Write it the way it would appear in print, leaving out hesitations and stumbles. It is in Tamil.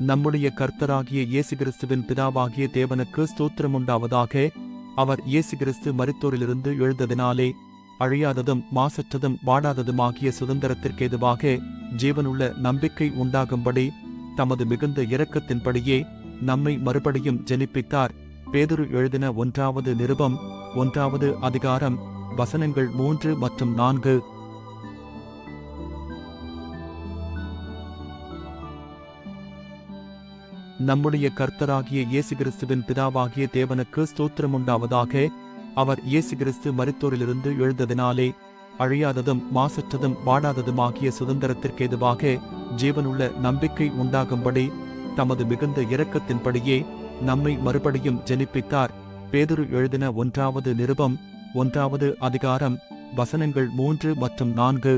நம்முடைய கர்த்தராகிய இயேசு கிறிஸ்துவின் பிதாவாகிய தேவனுக்கு ஸ்தோத்திரமுண்டாவதாக. அவர் இயேசு கிறிஸ்து மரித்தோரிலிருந்து எழுந்ததினாலே அழியாததும் மாசற்றதும் வாடாததுமாகிய சுதந்திரத்திற்கேதுவாக ஜீவனுள்ள நம்பிக்கை உண்டாகும்படி தமது மிகுந்த இரக்கத்தின்படியே நம்மை மறுபடியும் ஜெனிப்பித்தார். பேதுரு எழுதின 1வது நிருபம் 1வது அதிகாரம் வசனங்கள் 3 மற்றும் 4. நம்முடைய கர்த்தராகிய இயேசு கிறிஸ்துவின் பிதாவாகிய தேவனுக்கு ஸ்தோத்திரமுண்டாவதாக. அவர் இயேசு கிறிஸ்து மரித்தோரிலிருந்து எழுந்ததினாலே அழியாததும் மாசற்றதும் வாடாததுமாகிய சுதந்திரத்திற்கேதுவாக ஜீவனுள்ள நம்பிக்கை உண்டாகும்படி தமது மிகுந்த இரக்கத்தின்படியே நம்மை மறுபடியும் ஜெனிப்பித்தார். பேதுரு எழுதின 1வது நிருபம் 1வது அதிகாரம் வசனங்கள் 3 மற்றும் 4.